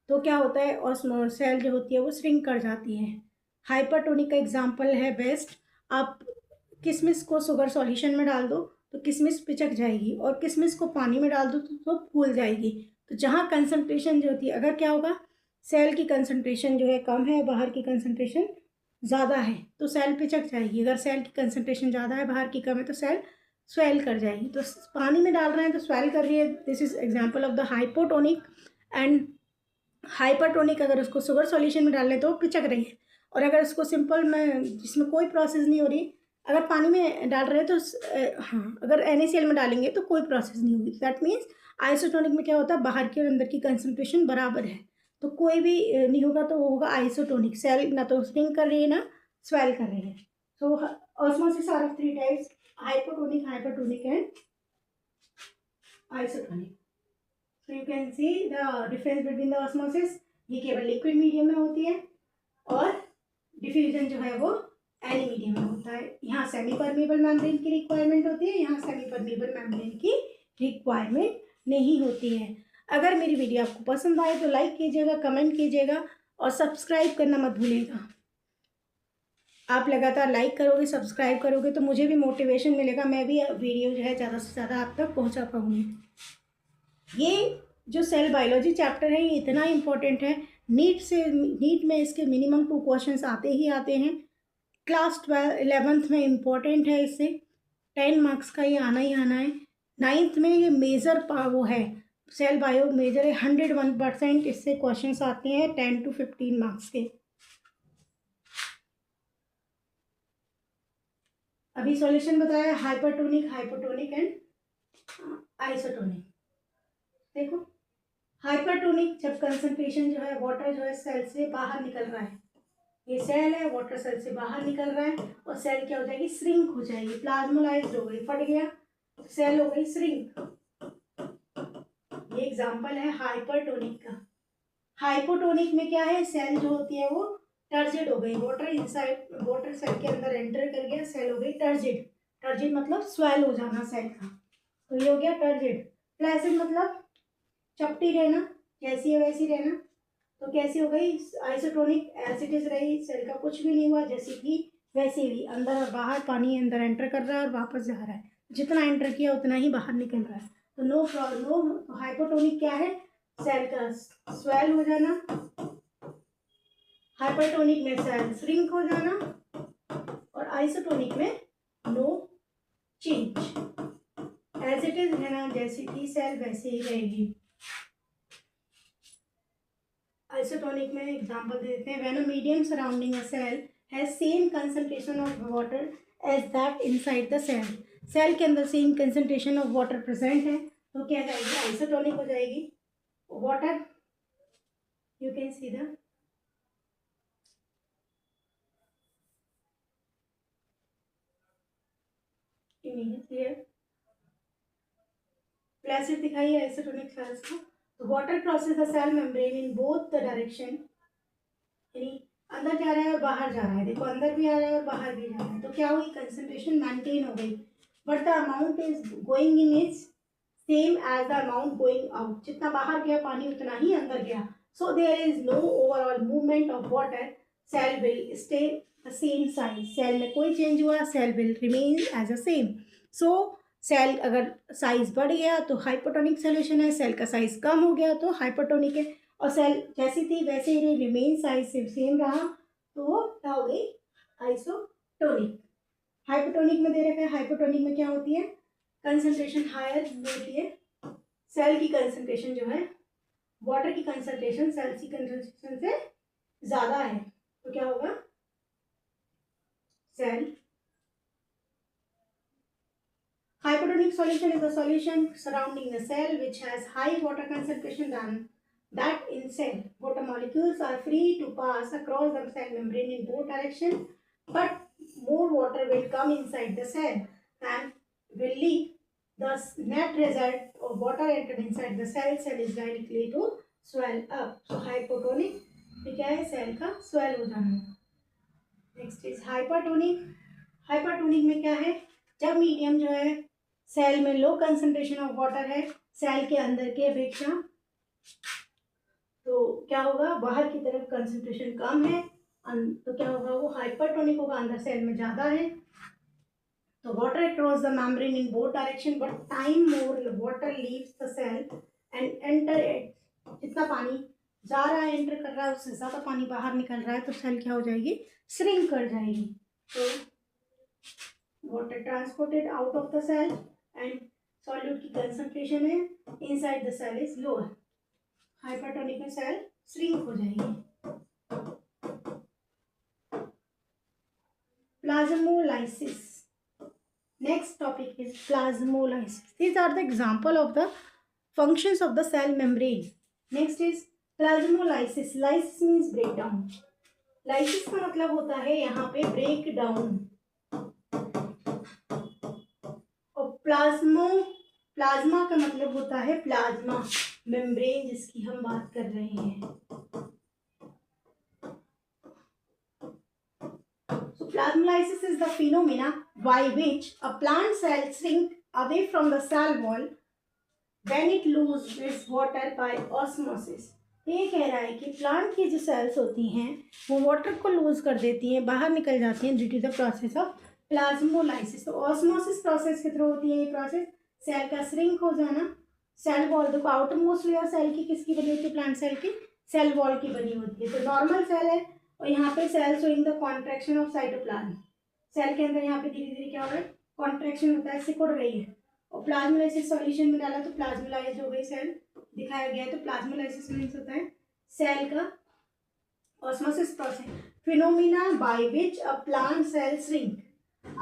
तो क्या होता है, ऑस्मो सेल जो होती है वो श्रिंक कर जाती है। हाइपरटोनिक का एग्जांपल है बेस्ट, आप किशमिश को शुगर सॉल्यूशन में डाल दो तो किशमिश पिचक जाएगी, और किशमिश को पानी में डाल दो तो फूल जाएगी। तो जहाँ कंसंट्रेशन जो होती है, अगर क्या होगा, सेल की कंसंट्रेशन जो है कम है, बाहर की कंसंट्रेशन ज़्यादा है तो सेल पिचक जाएगी। अगर सेल की कंसंट्रेशन ज़्यादा है, बाहर की कम है, तो सेल स्वेल कर जाएगी। तो पानी में डाल रहे हैं तो स्वेल कर रही है, this is example of the hypotonic. And hypertonic अगर उसको शुगर सॉल्यूशन में डाल लें तो पिचक रही है, और अगर उसको सिंपल में जिसमें कोई प्रोसेस नहीं हो रही, अगर पानी में डाल रहे हैं तो हाँ, अगर NaCl में डालेंगे तो कोई प्रोसेस नहीं होगी। दैट मीन्स आइसोटोनिक में क्या होता है, बाहर की और अंदर की कंसंट्रेशन बराबर है तो कोई भी नहीं होगा, तो वो होगा आइसोटोनिक। सेल ना तो श्रिंक कर रही है ना स्वेल कर रही है। So osmosis are of 3 types, hypotonic, hypertonic and isotonic. So you can see the difference between the osmosis. ये केवल लिक्विड मीडियम में होती है, और डिफ्यूजन जो है वो एनी मीडियम में होता है। यहाँ सेमी परमिएबल मेम्ब्रेन की रिक्वायरमेंट होती है, यहाँ सेमी परमिएबल मेम्ब्रेन की रिक्वायरमेंट नहीं होती है। अगर मेरी वीडियो आपको पसंद आए तो लाइक कीजिएगा, कमेंट कीजिएगा और सब्सक्राइब करना मत भूलिएगा। आप लगातार लाइक करोगे, सब्सक्राइब करोगे तो मुझे भी मोटिवेशन मिलेगा, मैं भी वीडियो जो है ज़्यादा से ज़्यादा आप तक पहुंचा पाऊंगी। ये जो सेल बायोलॉजी चैप्टर है ये इतना इम्पोर्टेंट है, नीट में इसके मिनिमम 2 क्वेश्चंस आते ही आते हैं। क्लास 11th में इम्पोर्टेंट है, इससे 10 मार्क्स का ये आना ही आना है। 9th में ये मेजर वो है, सेल बायो मेजर है, 101% इससे क्वेश्चंस आते हैं 10 to 15 मार्क्स के। अभी सॉल्यूशन बताया हाइपरटोनिक, हाइपोटोनिक एंड आइसोटोनिक। देखो हाइपरटोनिक जब कंसंट्रेशन जो है वाटर जो है सेल से बाहर निकल रहा है, ये सेल है वाटर सेल से बाहर निकल रहा है और सेल क्या हो जाएगी, श्रिंक हो जाएगी, प्लाज्मोलाइज्ड हो गई, फट गया, सेल हो गई श्रिंक। ये एग्जांपल है हाइपरटोनिक का। हाइपोटोनिक में क्या है, सेल जो होती है वो टर्जिड हो गई, वाटर सेल के अंदर एंटर कर गया, सेल हो गई टर्जिड। टर्जिड मतलब स्वेल हो जाना सेल का, तो ये हो गया टर्जिड। प्लेसिड मतलब चपटी रहना, जैसी है वैसी रहना, तो कैसी हो गई, आइसोटोनिक, एज इट इज रही, सेल का कुछ भी नहीं हुआ, जैसी थी वैसे ही, अंदर और बाहर, पानी अंदर एंटर कर रहा है और वापस जा रहा है, जितना एंटर किया उतना ही बाहर निकल रहा है। तो नो प्रॉब्लम। हाइपोटोनिक क्या है, सेल का स्वेल हो जाना, हाइपरटोनिक में सेल श्रिंक हो जाना, और आइसोटोनिक में no change, as it is रहना, जैसी थी सेल वैसे ही रहेगी। आइसोटोनिक में एग्जांपल दे देते हैं, when a medium surrounding a cell has same concentration of water as that inside the cell, cell के अंदर same concentration of water present है, तो क्या जाएगी, आइसोटोनिक हो जाएगी। Water, you can see the image here, placid दिखाई है आइसोटोनिक सेल्स को। Water crosses the cell membrane in both the direction, यानी अंदर जा रहा है और बाहर जा रहा है, देखो अंदर भी आ रहा है और बाहर भी जा रहा है, तो क्या हुई, कंसंट्रेशन मेंटेन हो गई, but the amount is going in is same as the amount going out, जितना बाहर गया पानी उतना ही अंदर गया, so there is no overall movement of water, cell will stay the same size, cell में कोई चेंज हुआ, cell will remain as a same. So cell अगर साइज बढ़ गया तो हाइपोटोनिक सोल्यूशन है, सेल का साइज कम हो गया तो हाइपोटोनिक है, और सेल जैसी थी वैसे ही रिमेन साइज से सेम रहा तो वो क्या हो गई, आइसोटोनिक। हाइपोटोनिक में दे रखा है, हाइपोटोनिक में क्या होती है, कंसंट्रेशन हायर होती है, सेल की कंसंट्रेशन जो है, वाटर की कंसंट्रेशन सेल की कंसंट्रेशन से ज्यादा है, तो क्या होगा, cell. Hypotonic solution is a solution surrounding the cell which has high water concentration than that in cell. Water molecules are free to pass across the cell membrane in both directions, but more water will come inside the cell and will leak. Thus, net result of water entered inside the cell, cell is likely to swell up. So, hypotonic क्या है, cell का swell हो जाना। Next is hypertonic. Hypertonic में क्या है, जब medium जो है सेल में लो कंसंट्रेशन ऑफ वाटर है सेल के अंदर की अपेक्षा, तो क्या होगा, बाहर की तरफ कंसंट्रेशन कम है, तो क्या होगा, वो हाइपरटोनिक होगा, अंदर सेल में ज़्यादा है, तो water cross the membrane in both direction, but time more water leaves the cell and enter it, जितना पानी जा रहा है एंटर कर रहा है उससे ज़्यादा पानी बाहर निकल रहा है, तो सेल क्या हो जाएगी, श्रिंक कर जाएगी। तो water transported out of the cell and solute की कंसंट्रेशन है inside the cell is lower, hypertonic में सेल श्रिंक हो जाएगी। Plasmolysis, next topic is plasmolysis. These are the example of the functions of the cell membrane. Next is plasmolysis. Lysis means breakdown. Lysis का मतलब होता है यहाँ पे break down, और प्लाज्मा का मतलब होता है प्लाज्मा मेम्ब्रेन जिसकी हम बात कर रहे हैं। Plasmolysis is the phenomena by which a plant cell shrink away from the cell wall when it loses water by osmosis. ये कह रहा है कि प्लांट की जो सेल्स होती हैं वो वाटर को लूज कर देती हैं, बाहर निकल जाती हैं due to the process of plasmolysis. तो ऑस्मोसिस प्रोसेस के थ्रू होती है ये प्रोसेस, सेल का श्रिंक हो जाना। सेल वॉल देखो, आउटर मोस्ट लेयर सेल की किसकी बनी होती है, प्लांट सेल की सेल वॉल की बनी होती है। तो नॉर्मल सेल है और यहाँ पे cell showing the contraction of cytoplasm. Cell के अंदर यहाँ पे धीरे धीरे क्या हो रहा है, कॉन्ट्रैक्शन होता है, सिकुड़ रही है। और प्लाज्मोलाइसिस सॉल्यूशन में डाला तो प्लाज्मोलाइज हो गई सेल, दिखाया गया है। तो प्लाज्मोलाइसिस मीन्स होता है सेल का osmosis process, phenomena by which a plant cell shrink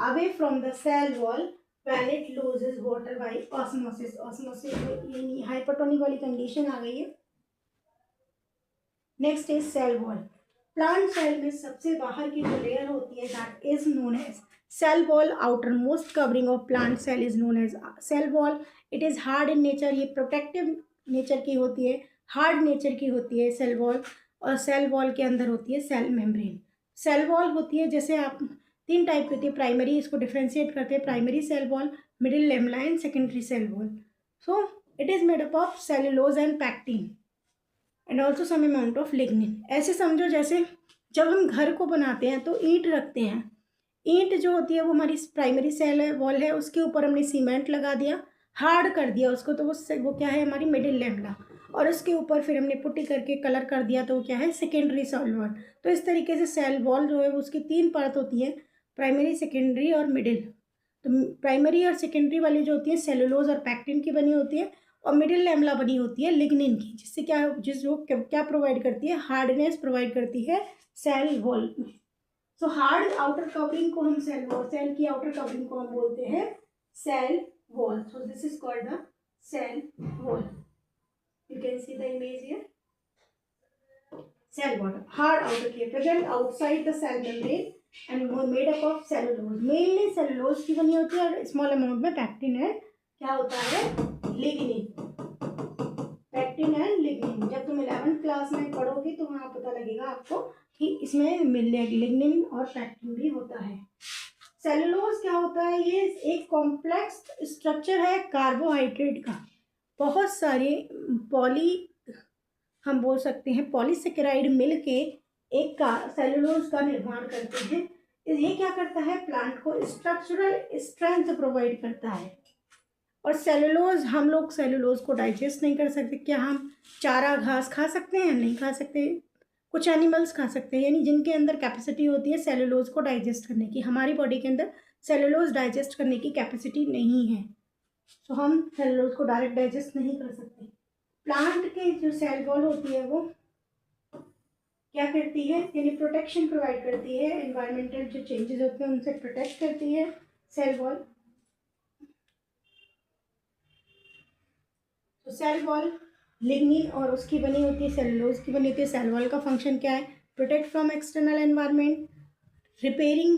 away from the cell wall when it loses water by osmosis। Osmosis यानी हाइपरटोनिक वाली कंडीशन आ गई है। Next is cell wall. Plant cell में सबसे बाहर की जो लेयर होती है that is known as cell wall. Outer most covering of plant cell is known as cell wall. It is hard in nature, ये प्रोटेक्टिव नेचर की होती है, हार्ड नेचर की होती है सेल वॉल। और सेल वॉल के अंदर होती है सेल मेम्ब्रेन। सेल वॉल होती है, जैसे आप 3 टाइप की होती है प्राइमरी, इसको डिफ्रेंशिएट करते हैं, primary cell wall, middle lamella and secondary cell wall. So it is made up of cellulose and pectin and also some amount of lignin. ऐसे समझो जैसे जब हम घर को बनाते हैं तो ईंट रखते हैं, ईंट जो होती है वो हमारी प्राइमरी सेल वॉल है, उसके ऊपर हमने सीमेंट लगा दिया, हार्ड कर दिया उसको, तो वो क्या है हमारी मिडिल लेमला, और उसके ऊपर फिर हमने पुट्टी करके कलर कर दिया तो वो क्या है सेकेंडरी सेल वॉल। तो इस तरीके से सेल वॉल जो है वो उसकी 3 परत होती है, प्राइमरी, सेकेंडरी और मिडिल। तो प्राइमरी और सेकेंडरी वाली जो होती है सेलुलोज और पैक्टिन की बनी होती है, और मिडिल लेमला बनी होती है लिग्निन की, जिससे क्या प्रोवाइड करती है, हार्डनेस प्रोवाइड करती है सेल वॉल में। सो हार्ड आउटर कवरिंग को हम सेल वॉल, सेल की आउटर कवरिंग को हम बोलते हैं cell wall. So this is called the cell wall. You can see the image here. Cell wall, hard outer layer present outside the cell membrane and made up of cellulose. Mainly cellulose की बनी होती है और small amount में pectin है, क्या होता है लिग्निन। पैक्टिन एंड लिग्निन जब तुम 11th क्लास में पढ़ोगे तो वहाँ पता लगेगा आपको कि इसमें लिग्निन और पैक्टिन भी होता है। सेलुलोज क्या होता है, ये एक कॉम्प्लेक्स स्ट्रक्चर है कार्बोहाइड्रेट का। बहुत सारे हम बोल सकते हैं पॉलीसेकेराइड मिल के एक सेलुलोज का निर्माण करते हैं। ये क्या करता है, प्लांट को स्ट्रक्चरल स्ट्रेंथ प्रोवाइड करता है। और सेलुलोज, हम लोग सेलुलोज को डाइजेस्ट नहीं कर सकते। क्या हम चारा घास खा सकते हैं? नहीं खा सकते। कुछ एनिमल्स खा सकते हैं, यानी जिनके अंदर कैपेसिटी होती है सेलुलोज को डाइजेस्ट करने की। हमारी बॉडी के अंदर सेलुलोज डाइजेस्ट करने की कैपेसिटी नहीं है, तो हम सेलुलोज को डायरेक्ट डाइजेस्ट नहीं कर सकते। प्लांट के जो सेल वॉल होती है वो क्या करती है, यानी प्रोटेक्शन प्रोवाइड करती है, एनवायरमेंटल जो चेंजेस होते हैं उनसे प्रोटेक्ट करती है सेल वॉल। तो सेल वॉल लिग्निन और उसकी बनी होती है, सेलुलोज की बनी होती है। सेल वॉल का फंक्शन क्या है, protect from external environment, repairing,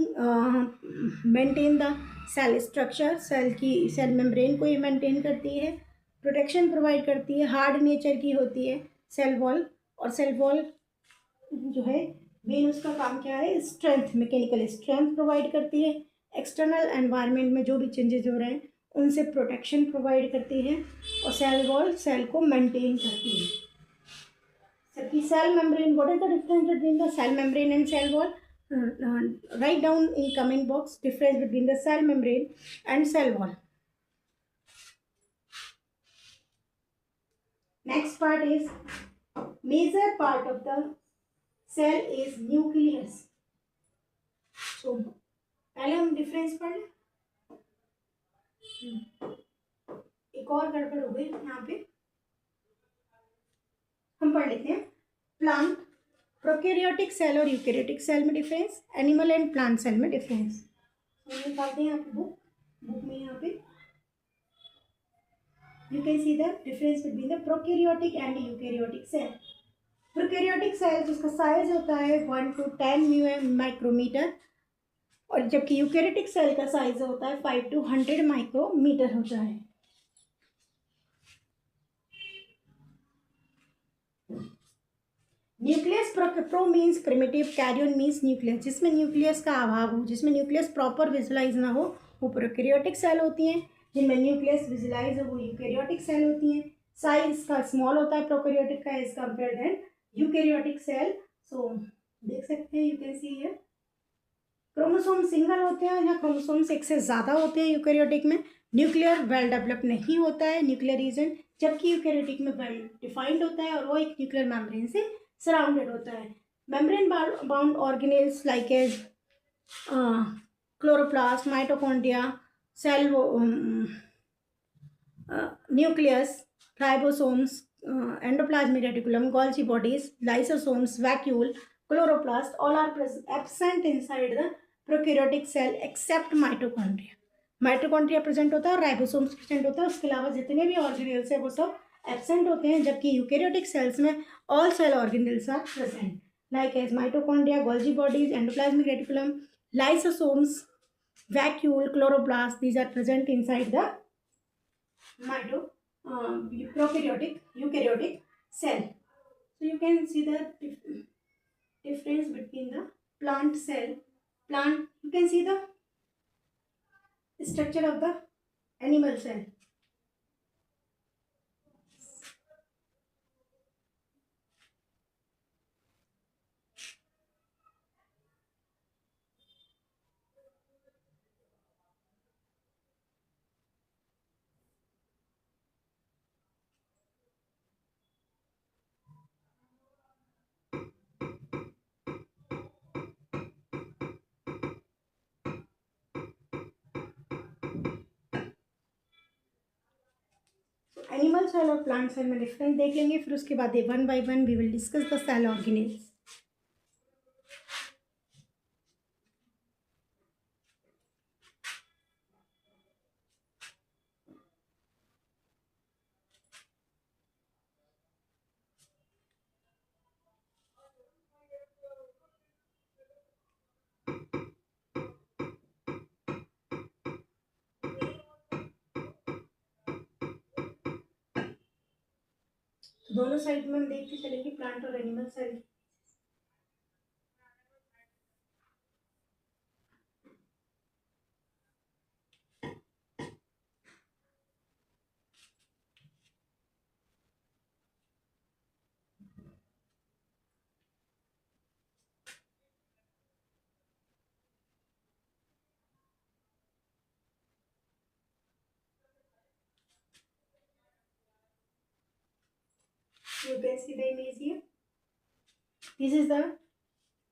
maintain the cell structure, cell membrane को ये मेंटेन करती है, प्रोटेक्शन प्रोवाइड करती है, हार्ड नेचर की होती है सेल वॉल। और सेल वॉल जो है मेन उसका काम क्या है, स्ट्रेंथ, मैकेनिकल स्ट्रेंथ प्रोवाइड करती है। एक्सटर्नल एनवायरनमेंट में जो भी चेंजेस हो रहे हैं उनसे प्रोटेक्शन प्रोवाइड करती है। और सेल वॉल सेल को मेंटेन करती है। सबकी cell membrane, what is the difference between the cell membrane and cell wall? Write down in comment box difference between the cell membrane and cell wall. Next part is major part of the cell is nucleus. So पहले हम difference पढ़ लें, एक और गड़बड़ हो गई यहाँ पे, हम पढ़ लेते हैं। प्लांट, प्रोकैरियोटिक सेल और यूकैरियोटिक सेल में difference, animal and plant cell में डिफरेंस। निकालते हैं आप बुक में, यहाँ पे you can see the difference between the prokaryotic and eukaryotic cell. Prokaryotic cell जिसका साइज होता है 1 to 10 माइक्रोमीटर, और जबकि यूकैरियोटिक सेल का साइज होता है 5 to 100 माइक्रोमीटर होता है। Nucleus, pro means primitive, karyon means nucleus, जिसमें न्यूक्लियस का अभाव हो, जिसमें न्यूक्लियस प्रॉपर विजुलाइज ना हो, वो प्रोकैरियोटिक सेल होती हैं। जिनमें न्यूक्लियस विजुलाइज हो वो यूकैरियोटिक सेल होती हैं। साइज इसका स्मॉल होता है प्रोकैरियोटिक का as compare than eukaryotic cell. So देख सकते हैं, you can see here chromosome single होते हैं या क्रोमोसोम्स एक से ज़्यादा होते हैं यूकैरियोटिक में। न्यूक्लियर वेल डेवलप नहीं होता है न्यूक्लियर रीजन, जबकि यूकैरियोटिक में वेल डिफाइंड होता है और वो एक न्यूक्लियर मेम्ब्रेन से सराउंडेड होता है। Membrane bound organelles like as chloroplast, mitochondria, cell nucleus, ribosomes, endoplasmic reticulum, Golgi bodies, lysosomes, vacuole, chloroplast, all are absent inside the prokaryotic cell except mitochondria. Mitochondria present होता है और ribosomes present होता है, उसके अलावा जितने भी ऑर्गेनेल्स है वो सब एब्सेंट होते हैं, जबकि यूकैरियोटिक सेल्स में all cell organelles are present like as mitochondria, Golgi bodies, endoplasmic reticulum, lysosomes, vacuole, chloroplast, these are present inside the prokaryotic eukaryotic cell. So you can see the difference between the plant cell. You can see the structure of the animal cell. Animal cell और plant cell में difference देख लेंगे, फिर उसके बाद one by one we will discuss the cell organelles. दोनों side में हम देखते चलेंगे प्लांट और animal cell. You can see the image here. This is the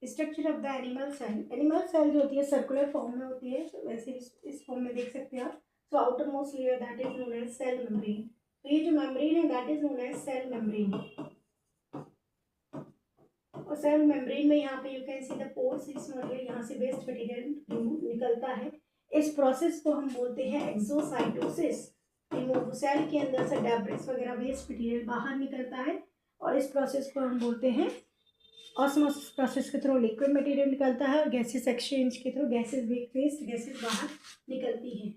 structure of the animal cell. Animal cell जो होती है सर्कुलर फॉर्म में होती है, तो वैसे इस फॉर्म में देख सकते हैं आप। So outer most layer that is known as cell membrane. तो ये जो मेम्ब्रेन है that is known as cell membrane. और सेल मेम्ब्रेन में यहाँ पे you can see the pores small है, यहाँ से वेस्ट मटेरियल निकलता है। इस प्रोसेस को हम बोलते हैं एक्सोसाइटोसिस। रिमूव सेल के अंदर से डेब्रिस वगैरह वेस्ट मटेरियल बाहर निकलता है, और इस प्रोसेस को हम बोलते हैं ऑस्मोसिस प्रोसेस के थ्रू लिक्विड मटेरियल निकलता है और गैसेस एक्सचेंज के थ्रू गैसेस वेस्ट गैसेस बाहर निकलती है।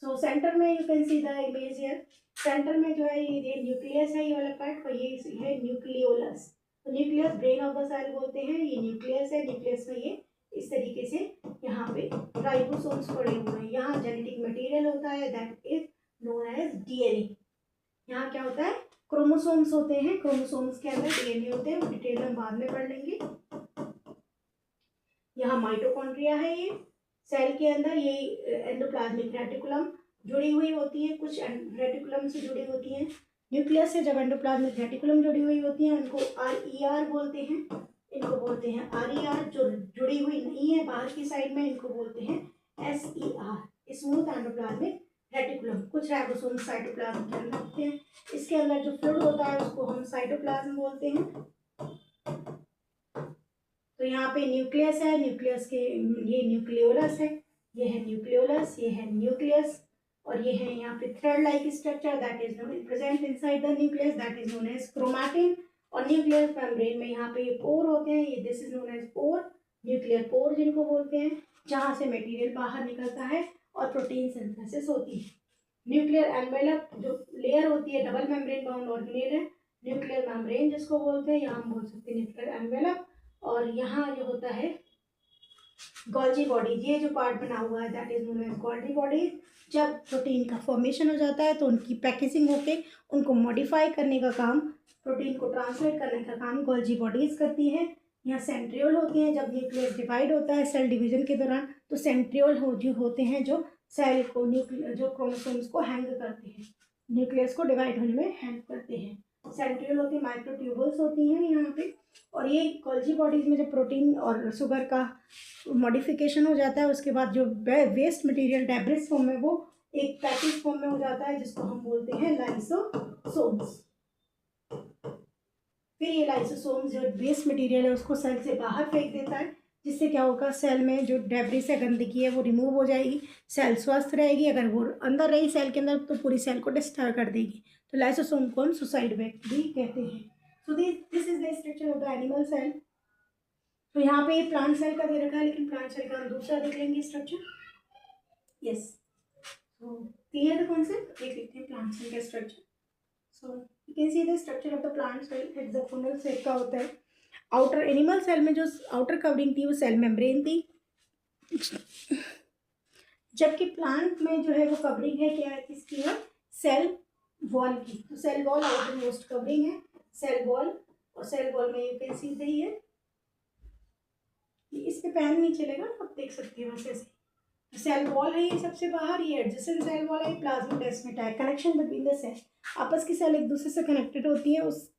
सो सेंटर में you can see the image here. Centre में जो है ये न्यूक्लियस है, ये वाला पार्ट, और ये है न्यूक्लियोलस। तो nucleus brain of the cell बोलते हैं, ये न्यूक्लियस है। न्यूक्लियस में ये इस तरीके से यहाँ पे राइबोसोम्स पड़े हुए हैं। यहाँ जेनेटिक मटेरियल होता है that is known as DNA. यहाँ क्या होता है, क्रोमोसोम्स होते हैं, क्रोमोसोम्स के अंदर डीएनए होते हैं, डिटेल हम बाद में पढ़ लेंगे। यहाँ माइटोकॉन्ड्रिया है, ये सेल के अंदर ये एंडोप्लाज्मिक रेटिकुलम जुड़ी हुई होती है, कुछ रेटिकुलम से जुड़ी होती हैं। न्यूक्लियस से जब एंडोप्लाज्मिक रेटिकुलम जुड़ी हुई होती है उनको RER बोलते हैं, इनको बोलते हैं RER। जो जुड़ी हुई नहीं है बाहर की साइड में, इनको बोलते हैं SER, स्मूथ एंडोप्लाज्मिक रेटिकुलम। कुछ राइबोसोम साइटोप्लाज्म के अंदर होते हैं, इसके अंदर जो फ्लूइड होता है उसको हम साइटोप्लाज्म बोलते हैं। तो यहाँ पे न्यूक्लियस है, न्यूक्लियस के ये न्यूक्लियोलस है, ये है न्यूक्लियोलस, ये है न्यूक्लियस, और ये है यहाँ पे thread like structure that is present inside the nucleus that is known as chromatin. और न्यूक्लियस मेम्ब्रेन में यहाँ पे ये पोर होते हैं, ये this is known as pore, nuclear pore जिनको बोलते हैं, जहाँ से मटेरियल बाहर निकलता है और प्रोटीन सिंथेसिस होती है। न्यूक्लियर एनवेलप जो लेयर होती है डबल मेम्ब्रेन बाउंड ऑर्गेनेल है, न्यूक्लियर मेम्ब्रेन जिसको बोलते हैं, यहाँ हम बोल सकते हैं न्यूक्लियर एनवेलप। और यहाँ जो होता है गोल्जी बॉडीज, ये जो पार्ट बना हुआ है that is known as Golgi bodies. जब प्रोटीन का फॉर्मेशन हो जाता है तो उनकी पैकेजिंग होके उनको मॉडिफाई करने का काम, प्रोटीन को ट्रांसलेट करने का काम गोल्जी बॉडीज करती है। यहाँ सेंट्रियोल होती हैं। जब न्यूक्लियस डिवाइड होता है सेल डिवीजन के दौरान तो सेंट्रियोल जो होते हैं जो सेल को जो क्रोमोसोम्स को हैंग करते हैं, न्यूक्लियस को डिवाइड होने में हेल्प करते हैं। सेंट्रियोल होती है, माइक्रोट्यूबल्स होती हैं यहाँ पे। और ये गोल्जी बॉडीज में जब प्रोटीन और शुगर का मॉडिफिकेशन हो जाता है उसके बाद जो वेस्ट मटेरियल डेब्रिस फॉर्म में वो एक पैकेज फॉर्म में हो जाता है जिसको हम बोलते हैं लाइसोसोम्स। फिर ये लाइसोसोम्स जो वेस्ट मटेरियल है उसको सेल से बाहर फेंक देता है, जिससे क्या होगा, सेल में जो डेब्रिस है, गंदगी है, वो रिमूव हो जाएगी, सेल स्वस्थ रहेगी। अगर वो अंदर रही सेल के अंदर तो पूरी सेल को डिस्ट्रॉय कर देगी। तो लाइसोसोम को हम सुसाइड वेक्टर भी कहते हैं। So this is the structure of the animal cell. तो यहाँ पे प्लांट सेल का दे रखा है, लेकिन प्लांट सेल का हम दूसरा देख लेंगे structure. Yes, so clear the concept. देख लेते हैं प्लांट सेल का structure. So you can see the structure of the plant cell. Hexagonal shape का होता है। आउटर एनिमल सेल में जो आउटर कवरिंग थी वो सेल मेम्ब्रेन थी, जबकि प्लांट में जो है वो कवरिंग है क्या है, किसकी है, सेल वॉल की। तो cell wall outer most covering है, सेल वॉल। और सेल वॉल में यू कैन सी दी है, इस पे पैन नहीं चलेगा, आप देख सकते हैं वैसे ऐसे। तो सेल वॉल है ये सबसे बाहर, ये एडजेसेंट सेल वॉल है, प्लाज्मोडेस्माटा है, कनेक्शन बिटवीन द सेल। आपस की सेल एक दूसरे से कनेक्टेड होती है, उस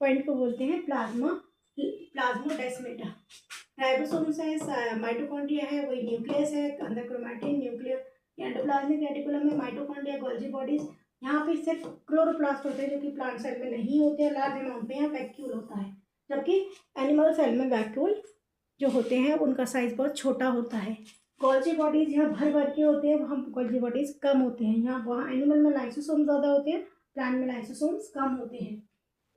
पॉइंट को बोलते हैं प्लाज्मोडेस्माटा। राइबोसोम्स है, माइटोकॉन्ड्रिया है, वही न्यूक्लियस है, अंदर क्रोमैटिन, न्यूक्लियर, एंडोप्लाज्मिक रेटिकुलम में माइटोकॉन्ड्रिया, गोल्जी बॉडीज। यहाँ पे सिर्फ क्लोरोप्लास्ट होते हैं जो कि प्लांट सेल में नहीं होते हैं लार्ज अमाउंट में, यहाँ वैक्यूल होता है। जबकि एनिमल सेल में वैक्यूल जो होते हैं उनका साइज बहुत छोटा होता है। गोल्जी बॉडीज यहाँ भर भर के होते हैं, वहाँ गोल्जी बॉडीज कम होते हैं। यहाँ वहाँ एनिमल में लाइसोसोम ज़्यादा होते हैं, प्लांट में लाइसोसोम्स कम होते हैं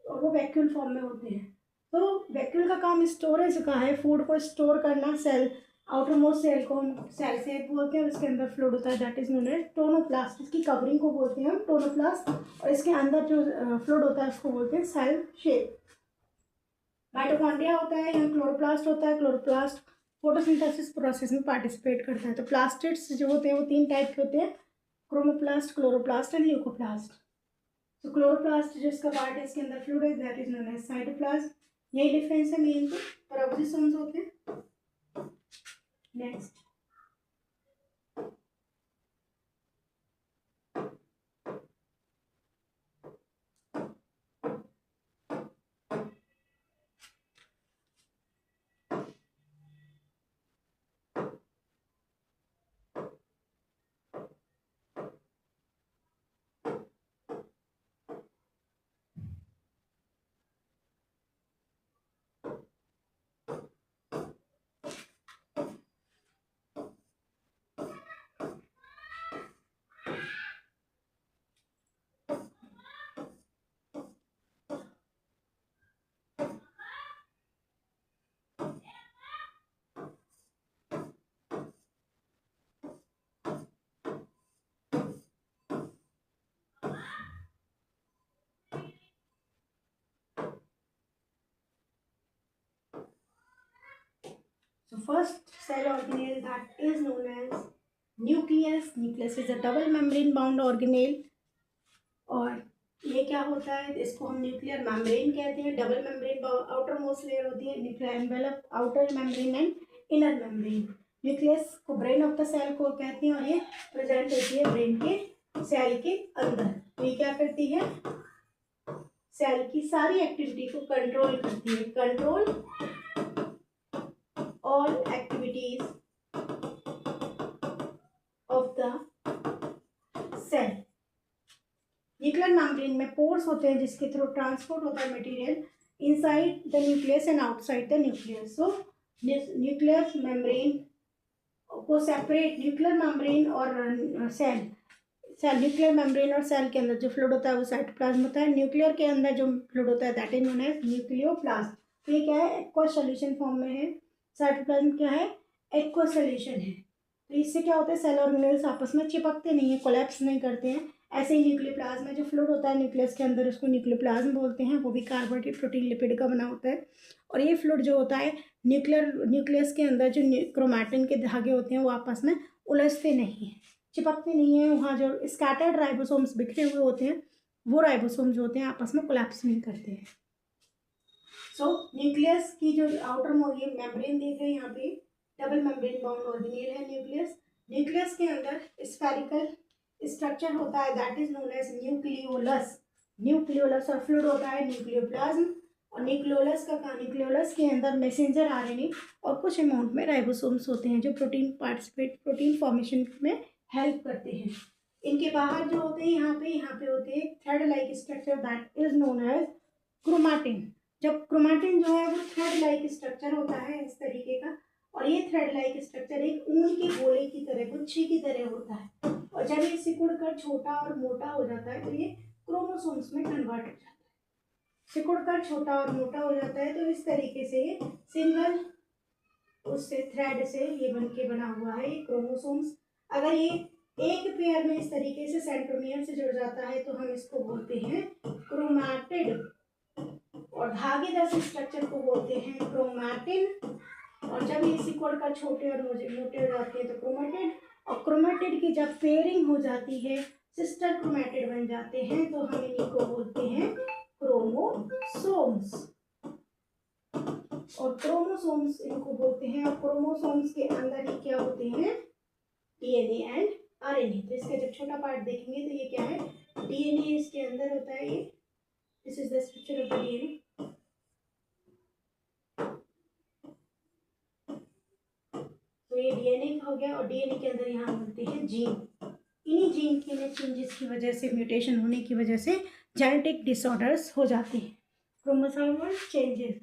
और वो वैक्यूल फॉर्म में होते हैं। तो वैक्यूल का काम स्टोरेज का है, फूड को स्टोर करना। सेल आउटर मोस्ट सेल को हम सेल शेप बोलते हैं, उसके अंदर फ्लूइड होता है that is known as tonoplast. इसकी कवरिंग को बोलते हैं हम टोनोप्लास्ट, और इसके अंदर जो फ्लूइड होता है उसको बोलते हैं सेल शेप। माइटोकॉन्ड्रिया होता है, यहाँ क्लोरोप्लास्ट होता है। क्लोरोप्लास्ट फोटोसिंथेसिस प्रोसेस में पार्टिसिपेट करता है। तो प्लास्टिड्स जो होते हैं वो 3 टाइप के होते हैं, क्रोमोप्लास्ट, क्लोरोप्लास्ट एंड ल्यूकोप्लास्ट। तो क्लोरोप्लास्ट जो इसका पार्ट है, इसके अंदर फ्लूइड है that is known as cytoplasm. यही डिफरेंस है मेन, तो पेरोक्सिसोम्स होते हैं। Next, so first cell organelle that is known as nucleus. Nucleus is a double membrane bound organelle, और ये क्या होता है, इसको हम न्यूक्लियर मेम्ब्रेन कहते हैं। Double membrane outer most layer होती है, nuclear envelope, outer membrane and inner membrane. Nucleus को ब्रेन ऑफ द सेल को कहते हैं, और ये प्रेजेंट होती है ब्रेन के सेल के अंदर। तो ये क्या करती है, सेल की सारी एक्टिविटी को कंट्रोल करती है। Control all activities of the cell. Nuclear membrane में पोर्स होते हैं जिसके थ्रू ट्रांसपोर्ट होता है material inside the nucleus and outside the nucleus. So nuclear membrane को सेपरेट, न्यूक्लियर मेम्ब्रेन और सेल न्यूक्लियर मेम्ब्रेन और सेल के अंदर जो फ्लूइड होता है वो साइटोप्लाज्म होता है। न्यूक्लियर के अंदर जो फ्लूइड होता है दैट इज नोन एज न्यूक्लियोप्लास्ट। तो ये क्या है, एक्वा सॉल्यूशन फॉर्म में है। साइटोप्लाज्म क्या है, एक्वा सॉल्यूशन है। तो इससे क्या होता है, सेल ऑर्गेनेल्स आपस में चिपकते नहीं है, कोलैप्स नहीं करते हैं, ऐसे ही न्यूक्लियोप्लाज्म जो फ्लूइड होता है न्यूक्लियस के अंदर, उसको न्यूक्लियोप्लाज्म बोलते हैं, वो भी कार्बोहाइड्रेट प्रोटीन लिपिड का बना होता है। और ये फ्लूइड जो होता है न्यूक्लियस के अंदर जो क्रोमैटिन के धागे होते हैं वो आपस में उलझते नहीं हैं, चिपकते नहीं हैं। वहाँ जो स्कैटर्ड राइबोसोम्स बिखरे हुए होते हैं, वो राइबोसोम जो होते हैं आपस में कोलैप्स नहीं करते हैं। सो न्यूक्लियस की जो आउटर ये मेम्ब्रेन देख रहे हैं यहाँ पे, डबल मेम्ब्रेन बाउंड ऑर्गेनेल है न्यूक्लियस। न्यूक्लियस के अंदर स्फेरिकल स्ट्रक्चर होता है, that is known as nucleolus. Nucleolus और फ्लूइड होता है न्यूक्लियोप्लाज्म। और न्यूक्लियोलस के अंदर मैसेंजर आरएनए और कुछ अमाउंट में राइबोसोम्स होते हैं जो प्रोटीन फॉर्मेशन में हेल्प करते हैं। इनके बाहर जो होते हैं यहाँ पे होते हैं thread like structure, that is known as chromatin. जब क्रोमैटिन जो है वो थ्रेड लाइक स्ट्रक्चर होता है इस तरीके का, और ये थ्रेड लाइक स्ट्रक्चर एक ऊन के गोले की तरह, गुच्छे की तरह होता है। और जब ये सिकुड़ कर छोटा और मोटा हो जाता है तो ये क्रोमोसोम्स में कन्वर्ट हो जाता है। सिकुड़ कर छोटा और मोटा हो जाता है तो इस तरीके से ये सिंगल उससे थ्रेड से ये बना हुआ है ये क्रोमोसोम्स। अगर ये एक पेयर में इस तरीके से सेंट्रोमियर से जुड़ जाता है तो हम इसको बोलते हैं क्रोमैटिड, और धागेदार स्ट्रक्चर को बोलते हैं क्रोमैटिन। और जब ये सिकुड़ कर छोटे और मोटे हो जाते हैं तो क्रोमैटिड। और क्रोमैटिड की जब पेयरिंग हो जाती है, सिस्टर क्रोमैटिड बन जाते हैं, तो हम इनको बोलते हैं क्रोमोसोम्स। और क्रोमोसोम्स इनको बोलते हैं। और क्रोमोसोम्स के अंदर ही क्या होते हैं, डीएनए एंड आरएनए। तो इसका जब छोटा पार्ट देखेंगे तो ये क्या है, डीएनए इसके अंदर होता है। ये this is the structure of the DNA. तो ये डीएनए हो गया, और डीएनए के अंदर यहाँ मिलते हैं जीन। इन्हीं जीन के में चेंजेस की वजह से, म्यूटेशन होने की वजह से जेनेटिक डिसऑर्डर्स हो जाते हैं, chromosomal changes.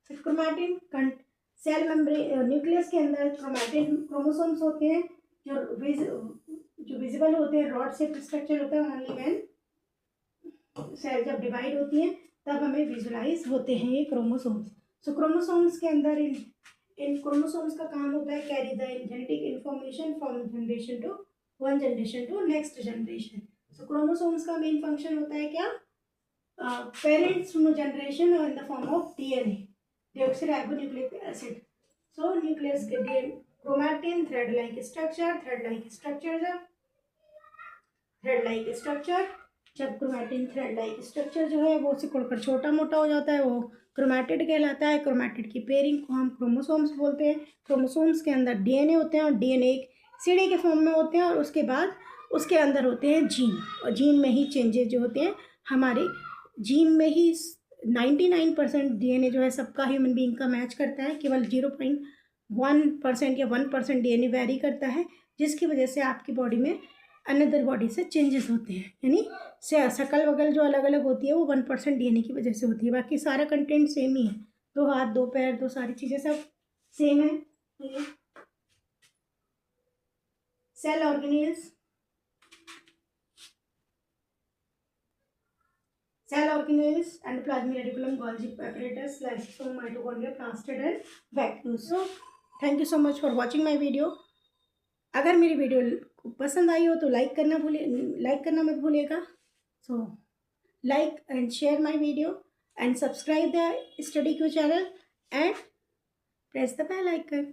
Chromatin cell membrane, nucleus के अंदर क्रोमैटिन क्रोमोसोम्स होते हैं जो विजिबल होते हैं, रॉड शेप स्ट्रक्चर होता है। ओनली व्हेन सेल जब डिवाइड होती हैं तब हमें विजुलाइज होते हैं ये क्रोमोसोम्स। सो क्रोमोसोम्स के अंदर इन क्रोमोसोम्स का काम होता है carry the genetic information from generation to one generation to next generation. So chromosomes का मेन फंक्शन होता है क्या, parents generation in the form of DNA, deoxyribonucleic acid. So nucleus के DNA chromatin thread like structure जब chromatin thread like structure जो है वो सिकुड़कर छोटा मोटा हो जाता है, वो क्रोमैटिड कहलाता है। क्रोमैटिड की पेयरिंग को हम क्रोमोसोम्स बोलते हैं। क्रोमोसोम्स के अंदर डीएनए होते हैं, और डीएनए एक सीढ़ी के फॉर्म में होते हैं, और उसके बाद उसके अंदर होते हैं जीन। और जीन में ही चेंजेस जो होते हैं, हमारे जीन में ही 99% डीएनए जो है सबका ह्यूमन बीइंग का मैच करता है। केवल 0.1% या 1% डीएनए वेरी करता है, जिसकी वजह से आपकी बॉडी में अनदर बॉडी से चेंजेस होते हैं। यानी शकल वगल जो अलग अलग होती है वो 1% डीएनए की वजह से होती है, बाकी सारा कंटेंट सेम ही है। 2 हाथ 2 पैर 2 सारी चीज़ें सब सेम है। Cell organelles, cell organelles, endoplasmic reticulum, Golgi apparatus, lysosome, mitochondria, plastid and vacuole. So thank you so much for watching my video. अगर मेरी वीडियो पसंद आई हो तो लाइक करना मत भूलिएगा। So like and share my video and subscribe the study Q channel and press the bell icon.